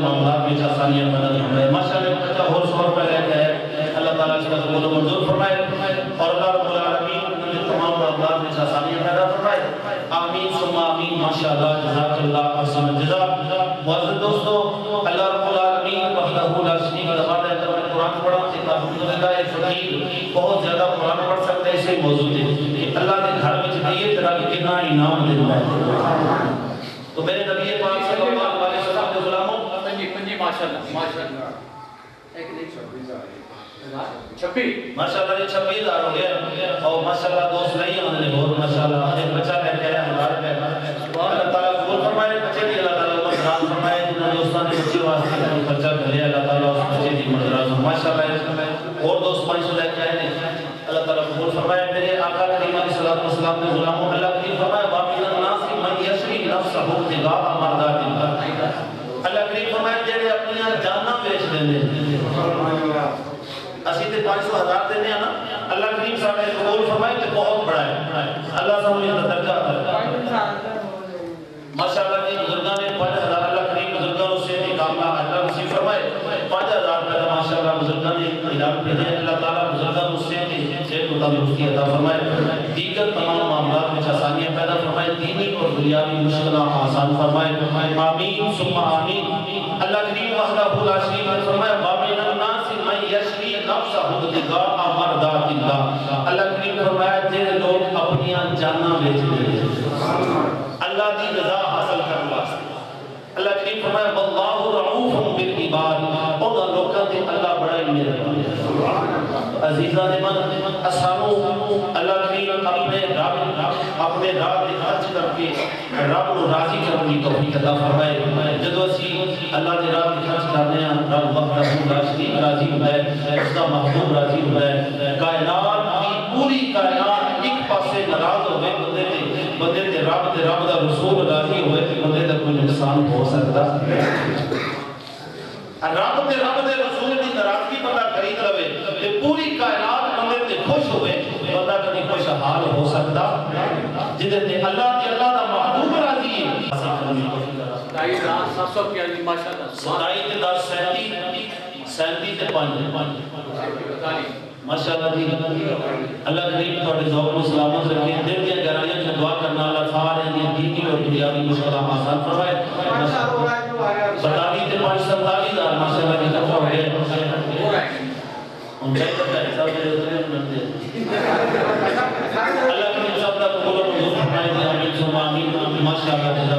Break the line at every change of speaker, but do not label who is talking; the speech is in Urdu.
معاملات میں آسانیاں پیدا فرمائے ماشاءاللہ بچہ اور سوال پہ رہتا ہے اللہ تعالیٰ اس کا قبول و منظور فرمائے اور اللہ رب العالمین تمام معاملات میں آسانیاں پیدا فرمائے آمین ثم آمین ماشاءاللہ جزاک اللہ احسن الجزا معزز دوستو اللہ رب العالمین وحدہ لا شریک لہ ہے جب میں قرآن پڑھا کہ الحمدللہ ایک فقیر بہت زیادہ قرآن پڑھ سکتا ہے اسے موضوع ہے کہ اللہ کے گھر میں چاہیے تیرا کہ کتنا انعام دیتا ہے تو میرے نبی پاک صلی اللہ علیہ وسلم کے غلاموں
پنجی ماشاءاللہ ایک
ماشاءاللہ یہ 26,000 ہو گیا اور ماشاءاللہ دوست نہیں آنے بہت ماشاءاللہ ایک بچہ لے کے آیا ہمارے پہ اللہ تعالیٰ قبول فرمائے بچے دی اللہ تعالیٰ عمر دراز فرمائے جنہوں دوستان نے بچے واسطے کوئی خرچہ کر لیا اللہ تعالیٰ اس بچے دی عمر دراز ماشاءاللہ اور دوست 500 لے کے آئے ہیں اللہ تعالیٰ قبول فرمائے میرے آقا کریم علیہ السلام کے غلاموں اللہ کریم فرمائے وَمِنَ النَّاسِ مَن يَشْرِي نَفْسَهُ ابْتِغَاءَ مَرْضَاتِ اللَّهِ اللہ کریم فرمائے جڑے اپنی جاناں بیچ دیندے اسی تے 500,000 دینے ہیں نا اللہ کریم صاحب نے قبول فرمائے تے بہت بڑا ہے اللہ صاحب نے درجہ عطا ماشاءاللہ کی بزرگاں نے 5,000 اللہ کریم بزرگاں سے کاملہ اللہ نصیب فرمائے 5,000 کا ماشاءاللہ بزرگاں نے اعلان کیا ہے اللہ تعالیٰ بزرگاں سے تندرستی عطا فرمائے دیگر تمام معاملات میں آسانیاں پیدا فرمائے دینی اور دنیاوی مشکلات آسان فرمائے آمین ثم آمین اللہ کریم وحدہ لا شریک لہ فرمائے وَمِنَ النَّاسِ مَن يَشْرِي نَفْسَهُ ابْتِغَاءَ مَرْضَاتِ اللَّهِ اللہ کریم فرمایا جڑے لوگ اپنی جاناں بیچ دے اللہ دی رضا حاصل کرنے واسطے اللہ کریم فرمایا واللہ رؤوف بالعباد اور لوکاں تے اللہ بڑا ہی مہربان ہے عزیزان من اسانو اللہ کریم اپنے راہ دے خرچ کر کے رب کو راضی کرنے کی توفیق عطا فرمائے جدو اسی اللہ دے راہ دے خرچ کرنے ہیں رب وحدہ لا شریک راضی ہے اس کا محبوب راضی ہے کائنات کی پوری کائنات ایک پاسے ناراض ہوئے بندے تے رب دا رسول راضی ہوئے کہ بندے دا کوئی نقصان ہو سکتا رب دے رسول دی ناراضگی بندہ خرید لوے تے پوری کائنات بندے تے خوش ہوئے بندہ کبھی خوش حال ہو سکتا جدے تے اللہ دا محبوب راضی ہے
دائی رات 700 کیا جی ماشاءاللہ
ستائی تے 10 37 تے 5 ماشاءاللہ جی اللہ کریم تھوڑے ذوق و سلامت رکھے دل دیا گہرائیاں سے دعا کرنا اللہ سارے دینی اور دنیاوی مشکلات آسان فرمائے 47 تے 5 47,000 ماشاءاللہ کی طرف ہو گئے ان کا حساب سے اتنے منتے اللہ کریم سب کا قبول و منظور فرمائے آمین ثم آمین ماشاءاللہ